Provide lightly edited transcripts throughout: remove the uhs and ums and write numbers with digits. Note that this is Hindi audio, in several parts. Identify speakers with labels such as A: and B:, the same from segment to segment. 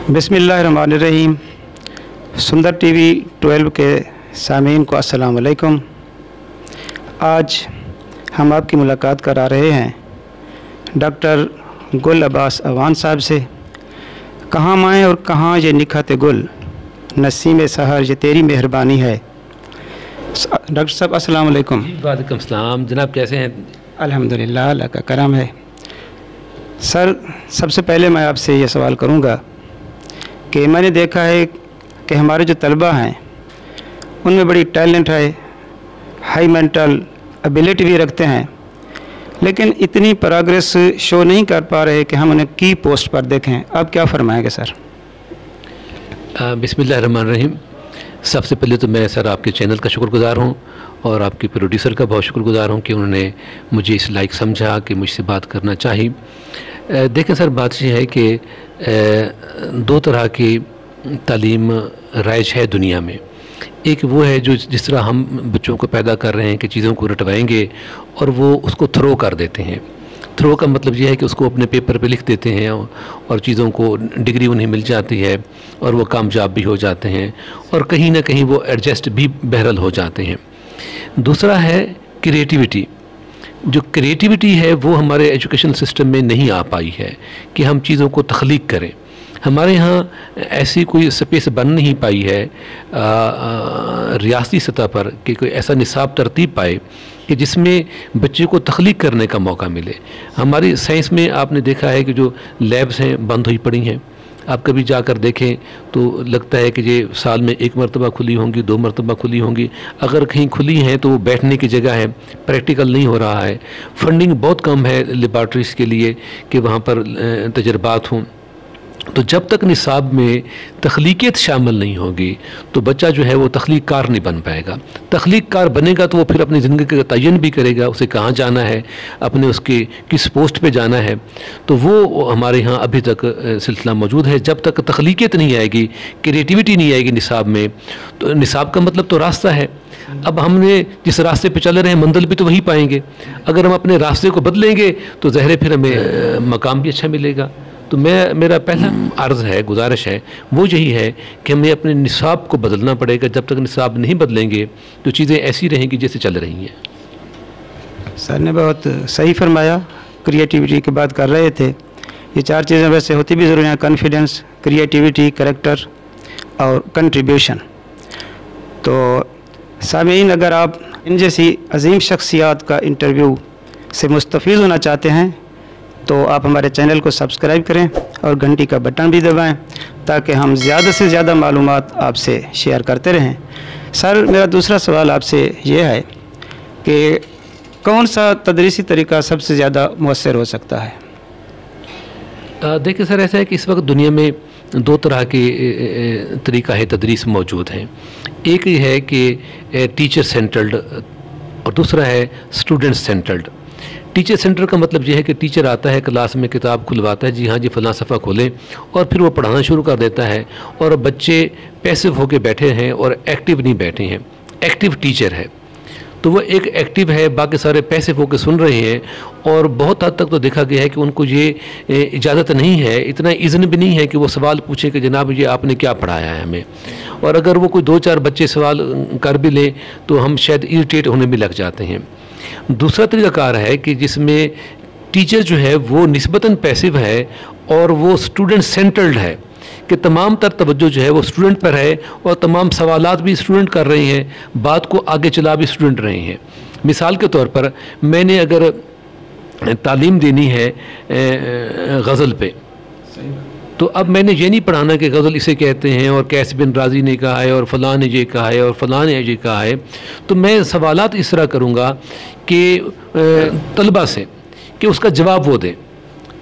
A: बिस्मिल्लाहिर्रहमानिर्रहीम। सुंदर टीवी 12 के सामीन को अस्सलाम वालेकुम। आज हम आपकी मुलाकात करा रहे हैं डॉक्टर गुल अब्बास अवान साहब से। कहाँ माएँ और कहाँ ये निखात गुल, नसीम सहर ये तेरी मेहरबानी है। डॉक्टर साहब अस्सलाम वालेकुम।
B: वालेकुम सलाम जनाब, कैसे हैं?
A: अल्हम्दुलिल्लाह, अल्लाह का करम है। सर, सबसे पहले मैं आपसे ये सवाल करूँगा कि मैंने देखा है कि हमारे जो तलबा हैं उनमें बड़ी टैलेंट है, हाई मेंटल एबिलिटी भी रखते हैं, लेकिन इतनी प्रोग्रेस शो नहीं कर पा रहे कि हम उन्हें की पोस्ट पर देखें। आप क्या फरमाएंगे सर?
B: बिस्मिल्लाहिर्रहमानिर्रहीम। सबसे पहले तो मैं सर आपके चैनल का शुक्रगुज़ार हूँ और आपके प्रोड्यूसर का बहुत शुक्रगुज़ार हूँ कि उन्होंने मुझे इस लायक समझा कि मुझसे बात करना चाहिए। देखें सर, बात यह है कि दो तरह की तालीम राइज है दुनिया में। एक वो है जो जिस तरह हम बच्चों को पैदा कर रहे हैं कि चीज़ों को रटवाएंगे और वो उसको थ्रो कर देते हैं। थ्रो का मतलब यह है कि उसको अपने पेपर पे लिख देते हैं और चीज़ों को डिग्री उन्हें मिल जाती है और वो कामयाब भी हो जाते हैं और कहीं ना कहीं वो एडजस्ट भी बहरल हो जाते हैं। दूसरा है क्रिएटिविटी। जो क्रिएटिविटी है वो हमारे एजुकेशन सिस्टम में नहीं आ पाई है कि हम चीज़ों को तख्लीक करें। हमारे यहाँ ऐसी कोई स्पेस बन नहीं पाई है रियासती सतह पर कि कोई ऐसा निसाब तरतीब पाए कि जिसमें बच्चे को तख्लीक करने का मौका मिले। हमारी साइंस में आपने देखा है कि जो लैब्स हैं बंद हुई पड़ी हैं। आप कभी जाकर देखें तो लगता है कि ये साल में एक मरतबा खुली होंगी, 2 मरतबा खुली होंगी। अगर कहीं खुली हैं तो वो बैठने की जगह है, प्रैक्टिकल नहीं हो रहा है। फंडिंग बहुत कम है लेबॉर्ट्रीज़ के लिए कि वहाँ पर तजर्बात हों। तो जब तक निसाब में तख्लीकियत शामिल नहीं होगी तो बच्चा जो है वो तख्लीक कार नहीं बन पाएगा। तख्लीक कार बनेगा तो वो फिर अपनी ज़िंदगी का तयन भी करेगा, उसे कहाँ जाना है, अपने उसके किस पोस्ट पे जाना है। तो वो हमारे यहाँ अभी तक सिलसिला मौजूद है। जब तक तख्लीकियत नहीं आएगी, क्रिएटिविटी नहीं आएगी निसाब में, तो निसाब का मतलब तो रास्ता है। अब हमने जिस रास्ते पे चल रहे हैं मंजिल भी तो वही पाएंगे। अगर हम अपने रास्ते को बदलेंगे तो ज़ाहिर फिर हमें मकाम भी अच्छा मिलेगा। तो मेरा पहला अर्ज़ है, गुजारिश है, वो यही है कि हमें अपने निसाब को बदलना पड़ेगा। जब तक निसाब नहीं बदलेंगे तो चीज़ें ऐसी रहेंगी जैसे चल रही हैं।
A: सर ने बहुत सही फरमाया। क्रिएटिविटी की बात कर रहे थे। ये 4 चीज़ें वैसे होती भी ज़रूरी हैं: कॉन्फिडेंस, क्रिएटिविटी, करैक्टर और कंट्रीब्यूशन। तो सामीन, अगर आप इन जैसी अजीम शख्सियात का इंटरव्यू से मुस्तफ़ीज़ होना चाहते हैं तो आप हमारे चैनल को सब्सक्राइब करें और घंटी का बटन भी दबाएं ताकि हम ज़्यादा से ज़्यादा मालूमात आपसे शेयर करते रहें। सर, मेरा दूसरा सवाल आपसे ये है कि कौन सा तदरीसी तरीका सबसे ज़्यादा मुअस्सर हो सकता है?
B: देखिए सर, ऐसा है कि इस वक्त दुनिया में 2 तरह के तरीका है तदरीस मौजूद हैं। एक ये है कि टीचर सेंटर्ड और दूसरा है स्टूडेंट सेंटर्ड। टीचर सेंटर का मतलब यह है कि टीचर आता है, क्लास में किताब खुलवाता है, जी हाँ जी फलां सफ़ा खोलें, और फिर वो पढ़ाना शुरू कर देता है और बच्चे पैसिव होके बैठे हैं और एक्टिव नहीं बैठे हैं। एक्टिव टीचर है तो वो एक एक्टिव है, बाकी सारे पैसिव होकर सुन रहे हैं। और बहुत हद तक तो देखा गया है कि उनको ये इजाज़त नहीं है, इतना इज़्न भी नहीं है कि वो सवाल पूछे कि जनाब ये आपने क्या पढ़ाया है हमें। और अगर वो कोई 2-4 बच्चे सवाल कर भी लें तो हम शायद इरिटेट होने भी लग जाते हैं। दूसरा तरीक़ाकार है कि जिसमें टीचर जो है वो निस्बतन पैसिव है और वो स्टूडेंट सेंटर्ड है कि तमाम तर तवज्जो जो है वो स्टूडेंट पर है और तमाम सवालात भी स्टूडेंट कर रहे हैं, बात को आगे चला भी स्टूडेंट रहे हैं। मिसाल के तौर पर मैंने अगर तालीम देनी है गज़ल पे, तो अब मैंने ये नहीं पढ़ाना कि गज़ल इसे कहते हैं और कैस बिन राज़ी ने कहा है और फ़लाँ ने ये कहा है और फ़लाँ ने ये कहा है। तो मैं सवालात इस तरह करूँगा कि तलबा से कि उसका जवाब वो दें।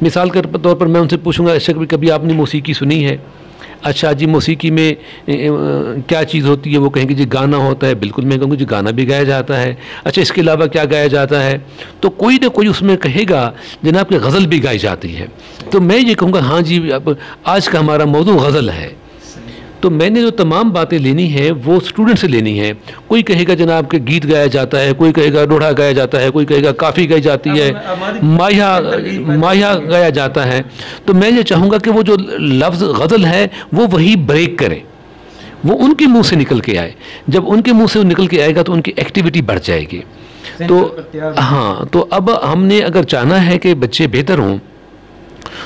B: मिसाल के तौर पर मैं उनसे पूछूंगा, अच्छा कभी आपने मौसीकी सुनी है? अच्छा जी, मौसीकी में क्या चीज़ होती है? वो कहेंगे जी गाना होता है। बिल्कुल, मैं कहूँगा जी गाना भी गाया जाता है। अच्छा, इसके अलावा क्या गाया जाता है? तो कोई ना कोई उसमें कहेगा जनाब कि गज़ल भी गाई जाती है। तो मैं ये कहूँगा हाँ जी, अब आज का हमारा मौजू गज़ल है। तो मैंने जो तमाम बातें लेनी है वो स्टूडेंट से लेनी है। कोई कहेगा जनाब के गीत गाया जाता है, कोई कहेगा रोड़ा गाया जाता है, कोई कहेगा काफ़ी गाई जाती है, माया गाया जाता है। तो मैं ये चाहूँगा कि वो जो लफ्ज़ गज़ल है वो वही ब्रेक करें, वो उनके मुंह से निकल के आए। जब उनके मुंह से निकल के आएगा तो उनकी एक्टिविटी बढ़ जाएगी। तो हाँ, तो अब हमने अगर चाहना है कि बच्चे बेहतर हों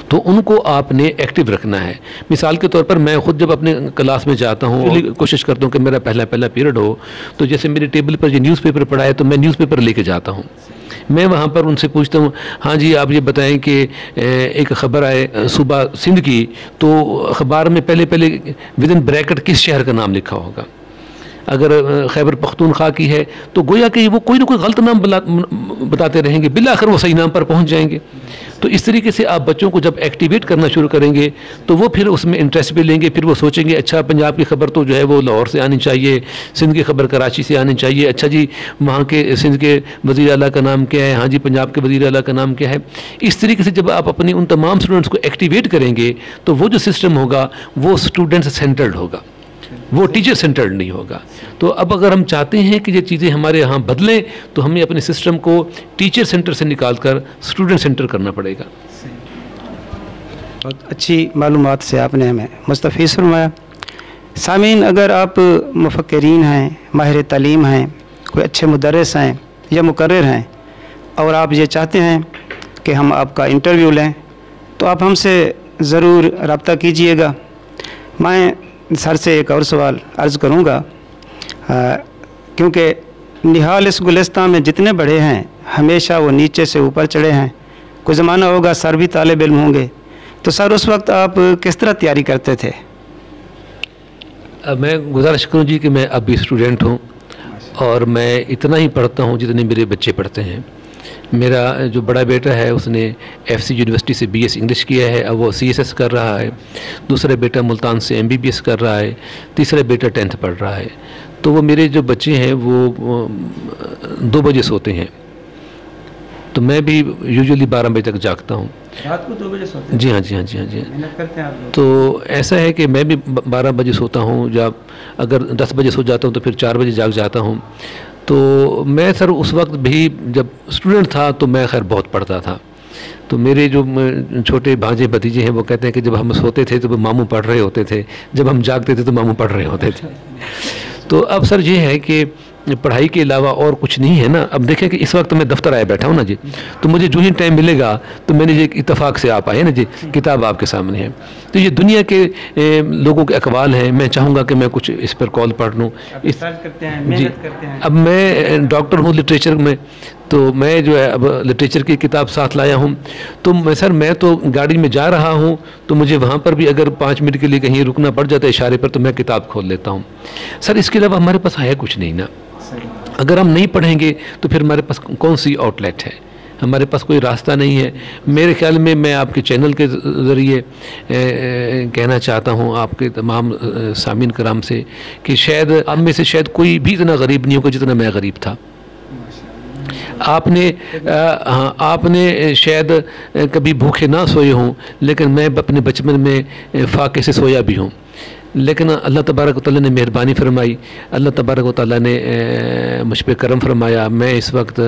B: तो उनको आपने एक्टिव रखना है। मिसाल के तौर पर मैं खुद जब अपने क्लास में जाता हूँ कोशिश करता हूँ कि मेरा पहला पीरियड हो, तो जैसे मेरे टेबल पर ये न्यूज़पेपर पड़ा है तो मैं न्यूज़पेपर लेके जाता हूँ। मैं वहाँ पर उनसे पूछता हूँ, हाँ जी आप ये बताएं कि एक ख़बर आए सुबह सिंध की, तो अखबार में पहले विदिन ब्रैकेट किस शहर का नाम लिखा होगा। अगर खैबर पख्तूनख्वा की है तो गोया कि वो कोई ना कोई गलत नाम बताते रहेंगे, बिलाखिर वो सही नाम पर पहुंच जाएंगे। तो इस तरीके से आप बच्चों को जब एक्टिवेट करना शुरू करेंगे तो वो फिर उसमें इंटरेस्ट भी लेंगे। फिर वो सोचेंगे अच्छा पंजाब की खबर तो जो है वो लाहौर से आनी चाहिए, सिंध की खबर कराची से आनी चाहिए। अच्छा जी वहाँ के सिंध के वज़ीर आला का नाम क्या है, हाँ जी पंजाब के वज़ीर आला का नाम क्या है। इस तरीके से जब आप अपनी उन तमाम स्टूडेंट्स को एक्टिवेट करेंगे तो वो जो सिस्टम होगा वो स्टूडेंट सेंटर्ड होगा, वो टीचर सेंटर्ड नहीं होगा। तो अब अगर हम चाहते हैं कि ये चीज़ें हमारे यहाँ बदलें तो हमें अपने सिस्टम को टीचर सेंटर से निकालकर स्टूडेंट सेंटर करना पड़ेगा।
A: बहुत अच्छी मालूमात से आपने हमें मुस्तफ़ीज़ फरमाया। सामीन, अगर आप मुफ़क्किरीन हैं, माहिर तालीम हैं, कोई अच्छे मुदर्रिस हैं या मुकर्रिर हैं और आप ये चाहते हैं कि हम आपका इंटरव्यू लें तो आप हमसे ज़रूर रब्ता कीजिएगा। मैं सर से एक और सवाल अर्ज़ करूँगा, क्योंकि निहाल इस गुलिस्तान में जितने बड़े हैं हमेशा वो नीचे से ऊपर चढ़े हैं। कोई ज़माना होगा सर भी तालिब इल्म होंगे, तो सर उस वक्त आप किस तरह तैयारी करते थे?
B: मैं गुजारिश करूँ जी कि मैं अब भी स्टूडेंट हूँ और मैं इतना ही पढ़ता हूँ जितने मेरे बच्चे पढ़ते हैं। मेरा जो बड़ा बेटा है उसने एफसी यूनिवर्सिटी से बीएस इंग्लिश किया है, अब वो सीएसएस कर रहा है। दूसरा बेटा मुल्तान से एमबीबीएस कर रहा है। तीसरा बेटा 10th पढ़ रहा है। तो वो मेरे जो बच्चे हैं वो 2 बजे सोते हैं, तो मैं भी यूजुअली 12 बजे तक जागता हूँ।
A: रात को 2 बजे सोते हैं?
B: जी हाँ, जी हाँ, जी हाँ, जी।
A: मेहनत करते हैं आप लोग।
B: तो ऐसा है कि मैं भी 12 बजे सोता हूँ, जब अगर 10 बजे सो जाता हूँ तो फिर 4 बजे जाग जाता हूँ। तो मैं सर उस वक्त भी जब स्टूडेंट था तो मैं खैर बहुत पढ़ता था। तो मेरे जो छोटे भांजे भतीजे हैं वो कहते हैं कि जब हम सोते थे तो वो मामू पढ़ रहे होते थे, जब हम जागते थे तो मामू पढ़ रहे होते थे। तो अब सर ये है कि पढ़ाई के अलावा और कुछ नहीं है ना। अब देखें कि इस वक्त मैं दफ्तर आया बैठा हूँ ना जी, तो मुझे जो ही टाइम मिलेगा तो मैंने ये इत्तेफाक से आप आए ना जी, किताब आपके सामने है। तो ये दुनिया के लोगों के अकवाल हैं, मैं चाहूँगा कि मैं कुछ इस पर कॉल पढ़ लूँ।
A: इस करते हैं, मेहनत करते हैं।
B: अब मैं डॉक्टर हूँ लिटरेचर में, तो मैं जो है अब लिटरेचर की किताब साथ लाया हूँ। तो मैं तो गाड़ी में जा रहा हूँ तो मुझे वहाँ पर भी अगर 5 मिनट के लिए कहीं रुकना पड़ जाता है इशारे पर, तो मैं किताब खोल लेता हूँ। सर इसके अलावा हमारे पास है कुछ नहीं ना। अगर हम नहीं पढ़ेंगे तो फिर हमारे पास कौन सी आउटलेट है, हमारे पास कोई रास्ता नहीं है। मेरे ख्याल में मैं आपके चैनल के ज़रिए कहना चाहता हूँ आपके तमाम सामीन कराम से कि शायद आप में से शायद कोई भी इतना गरीब नहीं होगा जितना मैं गरीब था। आपने शायद कभी भूखे ना सोए हों, लेकिन मैं अपने बचपन में फाके से सोया भी हूँ। लेकिन अल्लाह तबारक व तआला ने मेहरबानी फरमाई, अल्लाह तबारक व तआला ने मुझ पर करम फरमाया। मैं इस वक्त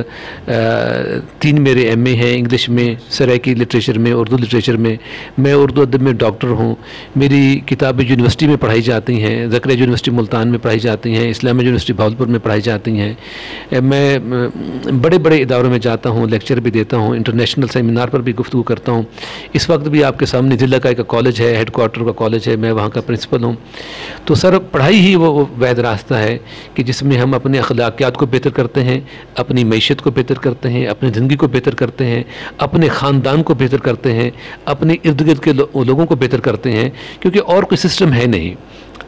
B: 3 मेरे एमए हैं इंग्लिश में, सराइकी लिटरेचर में, उर्दू लिटरेचर में। मैं उर्दू अदब में डॉक्टर हूँ। मेरी किताबें यूनिवर्सिटी में पढ़ाई जाती हैं, ज़करिया यूनिवर्सिटी मुल्तान में पढ़ाई जाती हैं, इस्लामिया यूनिवर्सिटी भावलपुर में पढ़ाई जाती हैं। मैं बड़े बड़े इदारों में जाता हूँ, लेक्चर भी देता हूँ, इंटरनेशनल सेमिनार पर भी गुफ्तगू करता हूँ। इस वक्त भी आपके सामने ज़िला का एक कॉलेज है, हेड क्वार्टर का कॉलेज है, मैं वहाँ का प्रिंसिपल हूँ। तो सर पढ़ाई ही वो वैध रास्ता है कि जिसमें हम अपने अखलाकियात को बेहतर करते हैं, अपनी मैशत को बेहतर करते हैं, अपनी ज़िंदगी को बेहतर करते हैं, अपने ख़ानदान को बेहतर करते हैं, अपने इर्द गिर्द के लोगों को बेहतर करते हैं। क्योंकि और कोई सिस्टम है नहीं।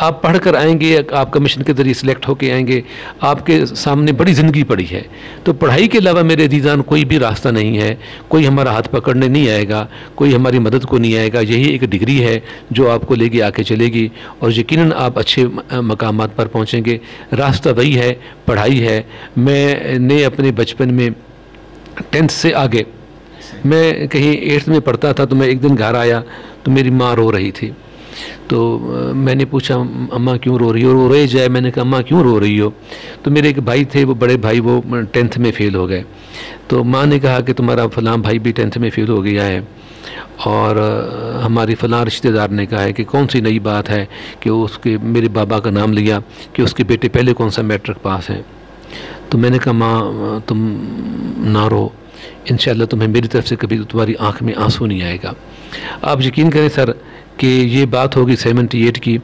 B: आप पढ़ कर आएंगे, आप कमीशन के ज़रिए सिलेक्ट होके आएंगे, आपके सामने बड़ी ज़िंदगी पड़ी है। तो पढ़ाई के अलावा मेरे अज़ीज़ान कोई भी रास्ता नहीं है, कोई हमारा हाथ पकड़ने नहीं आएगा, कोई हमारी मदद को नहीं आएगा। यही एक डिग्री है जो आपको लेके आके चलेगी और यकीनन आप अच्छे मकामात पर पहुँचेंगे। रास्ता वही है, पढ़ाई है। मैंने अपने बचपन में 10th से आगे मैं कहीं 8th में पढ़ता था, तो मैं एक दिन घर आया तो मेरी माँ रो रही थी। तो मैंने पूछा अम्मा क्यों रो रही हो, रो रही जाए। मैंने कहा अम्मा क्यों रो रही हो? तो मेरे एक भाई थे, वो बड़े भाई, वो 10th में फ़ेल हो गए। तो माँ ने कहा कि तुम्हारा फ़लाँ भाई भी 10th में फ़ेल हो गया है, और हमारी फ़लाँ रिश्तेदार ने कहा है कि कौन सी नई बात है कि उसके, मेरे बाबा का नाम लिया कि उसके बेटे पहले कौन सा मैट्रिक पास है। तो मैंने कहा माँ तुम ना रो, इंशाअल्लाह तुम्हें मेरी तरफ से कभी तुम्हारी आँख में आंसू नहीं आएगा। आप यकीन करें सर कि ये बात होगी 78 की,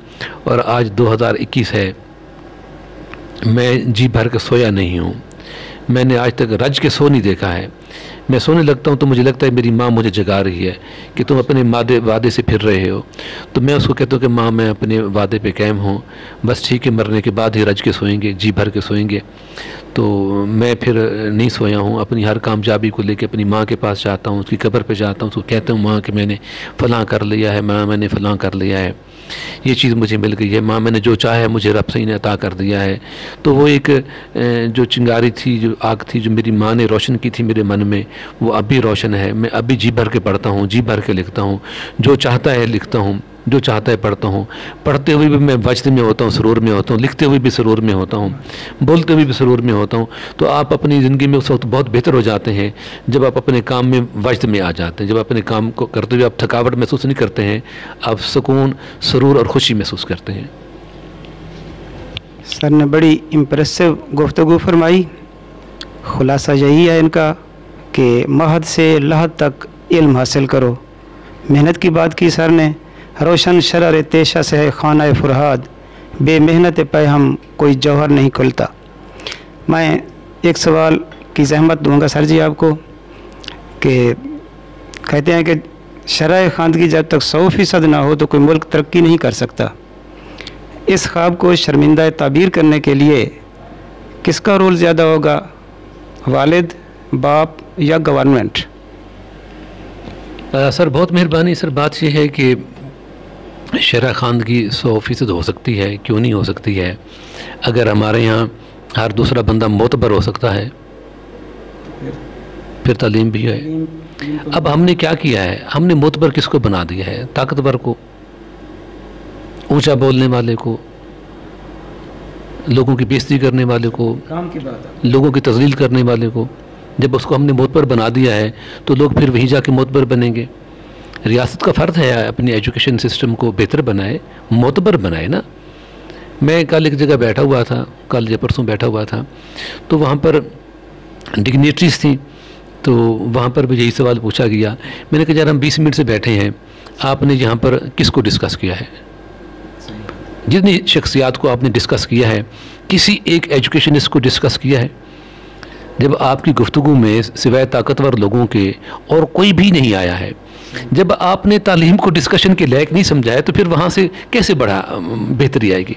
B: और आज 2021 है। मैं जी भर के सोया नहीं हूँ, मैंने आज तक रज के सो नहीं देखा है। मैं सोने लगता हूँ तो मुझे लगता है मेरी माँ मुझे जगा रही है कि तुम अपने वादे से फिर रहे हो। तो मैं उसको कहता हूँ कि माँ मैं अपने वादे पे कायम हूँ, बस ठीक है, मरने के बाद ही रज के सोएंगे, जी भर के सोएंगे। तो मैं फिर नहीं सोया हूँ। अपनी हर कामयाबी को लेकर अपनी माँ के पास जाता हूँ, उसकी कब्र पे जाता हूँ, उसको कहता हूँ माँ कि मैंने फ़लाँ कर लिया है, माँ मैंने फ़लाँ कर लिया है, ये चीज़ मुझे मिल गई है, माँ मैंने जो चाहा है मुझे रब सही ने अता कर दिया है। तो वो एक जो चिंगारी थी, जो आग थी, जो मेरी माँ ने रोशन की थी मेरे मन में, वो अब भी रोशन है। मैं अभी जी भर के पढ़ता हूँ, जी भर के लिखता हूँ, जो चाहता है लिखता हूँ, जो चाहता है पढ़ता हूँ। पढ़ते हुए भी मैं वजद में होता हूँ, सुरूर में होता हूँ, लिखते हुए भी सुरूर में होता हूँ, बोलते हुए भी सुरूर में होता हूँ। तो आप अपनी ज़िंदगी में उस वक्त बहुत बेहतर हो जाते हैं जब आप अपने काम में वजद में आ जाते हैं। जब अपने काम को करते हुए आप थकावट महसूस नहीं करते हैं, आप सुकून, सुरूर और खुशी महसूस करते हैं।
A: सर ने बड़ी इम्प्रेसिव गुफ्तगू फरमाई। खुलासा यही है इनका कि महद से लहद तक इल्म हासिल करो। मेहनत की बात की सर ने। रोशन शरर तेशा से है खाना फुरहाद, बेमेहनत पे हम कोई जौहर नहीं खुलता। मैं एक सवाल की ज़हमत दूंगा सर जी आपको कि कहते हैं कि शरह ख़ानदगी जब तक 100% ना हो तो कोई मुल्क तरक्की नहीं कर सकता। इस ख्वाब को शर्मिंदा ताबीर करने के लिए किसका रोल ज़्यादा होगा, वालिद, बाप या गवर्नमेंट?
B: सर बहुत मेहरबानी। सर बात यह है कि शरह ख़ानदगी 100% हो सकती है, क्यों नहीं हो सकती है? अगर हमारे यहाँ हर दूसरा बंदा मोतबर हो सकता है, फिर तालीम भी है। अब हमने क्या किया है, हमने मोतबर किसको बना दिया है? ताकतवर को, ऊंचा बोलने वाले को, लोगों की बेइज्जती करने वाले को,
A: काम की बात है,
B: लोगों की तज़लील करने वाले को। जब उसको हमने मोतबर बना दिया है तो लोग फिर वहीं जाके मोतबर बनेंगे। रियासत का फ़र्ज़ है अपनी एजुकेशन सिस्टम को बेहतर बनाए, मोतबर बनाए ना। मैं कल एक जगह बैठा हुआ था, कल या परसों बैठा हुआ था, तो वहाँ पर डिग्नेटरीज थी, तो वहाँ पर भी यही सवाल पूछा गया। मैंने कहा यार हम 20 मिनट से बैठे हैं, आपने यहाँ पर किसको डिस्कस किया है? जितनी शख्सियात को आपने डिस्कस किया है, किसी एक एजुकेशनिस्ट को डिस्कस किया है? जब आपकी गुफ्तगू में सिवाय ताकतवर लोगों के और कोई भी नहीं आया है, जब आपने तालीम को डिस्कशन के लायक नहीं समझाया, तो फिर वहाँ से कैसे बढ़ा बेहतरी आएगी?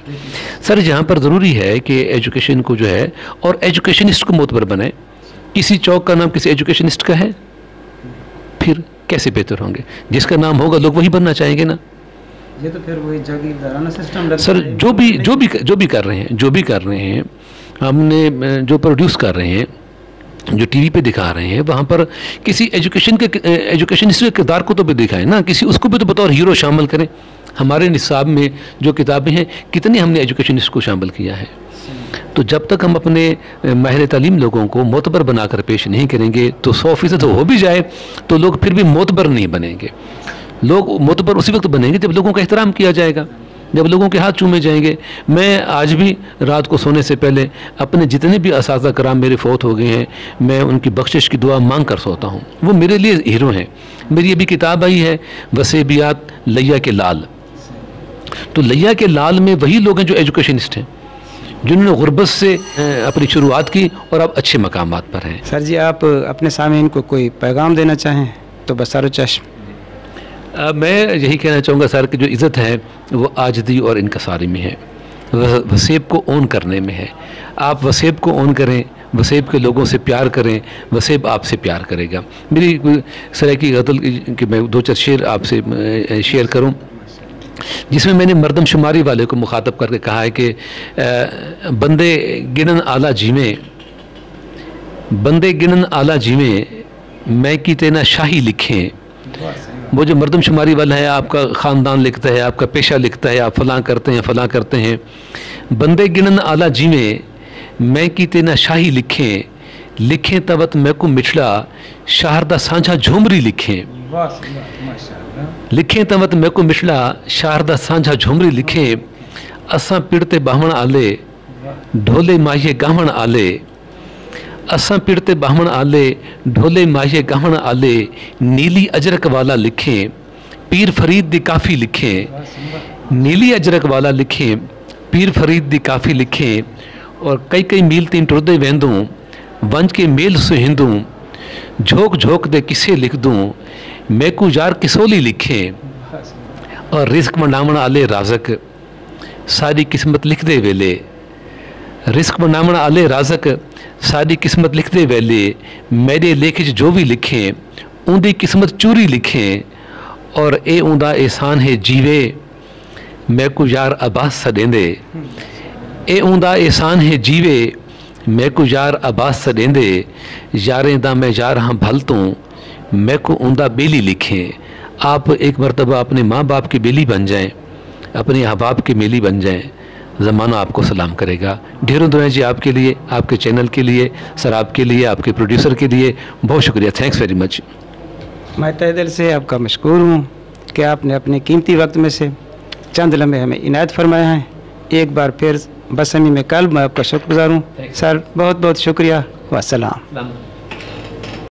B: सर यहाँ पर ज़रूरी है कि एजुकेशन को जो है, और एजुकेशनिस्ट को मोतबर बनाए। किसी चौक का नाम किसी एजुकेशनिस्ट का है, फिर कैसे बेहतर होंगे? जिसका नाम होगा लोग वही बनना चाहेंगे ना।
A: ये तो फिर वही जागीरदाराना सिस्टम लगता
B: सर
A: है।
B: जो भी कर रहे हैं, हमने जो प्रोड्यूस कर रहे हैं, जो टीवी पे दिखा रहे हैं, वहाँ पर किसी एजुकेशनिस्ट के किरदार को तो भी दिखाएं ना, किसी उसको भी तो बतौर हीरो शामिल करें। हमारे निसाब में जो किताबें हैं, कितनी हमने एजुकेशनिस्ट को शामिल किया है। तो जब तक हम अपने माहिर तालीम लोगों को मोतबर बनाकर पेश नहीं करेंगे, तो 100% हो भी जाए तो लोग फिर भी मोतबर नहीं बनेंगे। लोग मोतबर उसी वक्त बनेंगे जब लोगों का एहतराम किया जाएगा, जब लोगों के हाथ चूमे जाएंगे। मैं आज भी रात को सोने से पहले अपने जितने भी असातिज़ा कराम मेरे फौत हो गए हैं, मैं उनकी बख्शिश की दुआ मांग कर सोता हूँ। वो मेरे लिए हीरो हैं। मेरी अभी किताब आई है वसेबियात लैया के लाल। तो लैया के लाल में वही लोग हैं जो एजुकेशनिस्ट हैं, जिन्होंने गुर्बत से अपनी शुरुआत की और अब अच्छे मकामात पर हैं।
A: सर जी आप अपने सामीन को कोई पैगाम देना चाहें तो बसारो चश्म।
B: मैं यही कहना चाहूँगा सर कि जो इज़्ज़त है वो आजदी और इनकसारी में है, वसेब को ओन करने में है। आप वसेब को ओन करें, वसेब के लोगों से प्यार करें, वसेब आपसे प्यार करेगा। मेरी सर की गज़ल कि मैं 2-4 शेर आपसे शेयर करूं, जिसमें मैंने मर्दमशुमारी वाले को मुखातब करके कहा है कि बंदे गिनन आला जीवें, बंदे गिनन आला जीवें, मैं की तेना शाही लिखें, वो जो मरदमशुमारी वाला है, आपका ख़ानदान लिखता है, आपका पेशा लिखता है, आप फ़लाँ करते हैं, फ़लाँ करते हैं। बंदे गिनन आला जीवें, मैं कीते ना शाही लिखें, लिखें तवत मैं को मिठड़ा, शारदा सांझा झूमरी लिखें। लिखें तवत मैं को मिठड़ा, शारदा सांझा झूमरी लिखें। असां पिड़ते बाहमण आले, ढोले माहिए गाहमण आले। असां पिड़ते बाहमण आले, ढोले माहिए गाहमण आले। नीली अजरक वाला लिखें, पीर फरीद दी काफ़ी लिखें। नीली अजरक वाला लिखें, पीर फरीद दी काफ़ी लिखें। और कई कई मील तीन टुरदे वेंदूं, वंज के मेल सुहिंदूं। झोंक झोंक दे किसे लिख दूं, मैकू यार किसोली लिखें। और रिस्क मनावण आले राज़क, सारी किस्मत लिख दे वेले। रिस्क मनावण आले राज़क, सारी किस्मत लिख दे वेले। मेरे लेख जो भी लिखें, उनकी किस्मत चूरी लिखें। और ए उंदा एहसान है जीवे, मैकू यार अब्बास सडेंदे। ए उंदा एहसान है जीवे, मैकू यार अब्बास सडेंदे। यारें दा मैं यार हाँ भल तूं, मैकू उंदा बेली लिखें। आप एक मरतबा अपने माँ बाप की बेली बन जाएं, अपने अहबाब की मेली बन जाएं, ज़माना आपको सलाम करेगा। ढेरों दुआएं जी आपके लिए, आपके चैनल के लिए, सर आपके लिए, आपके प्रोड्यूसर के लिए। बहुत शुक्रिया, थैंक्स वेरी मच।
A: मैं तहे दिल से आपका मशकूर हूँ कि आपने अपने कीमती वक्त में से चंद लम्हे हमें इनायत फरमाया है। एक बार फिर बसमी में कल मैं आपका शुक्रगुज़ार हूँ। सर बहुत बहुत शुक्रिया। वस्सलाम।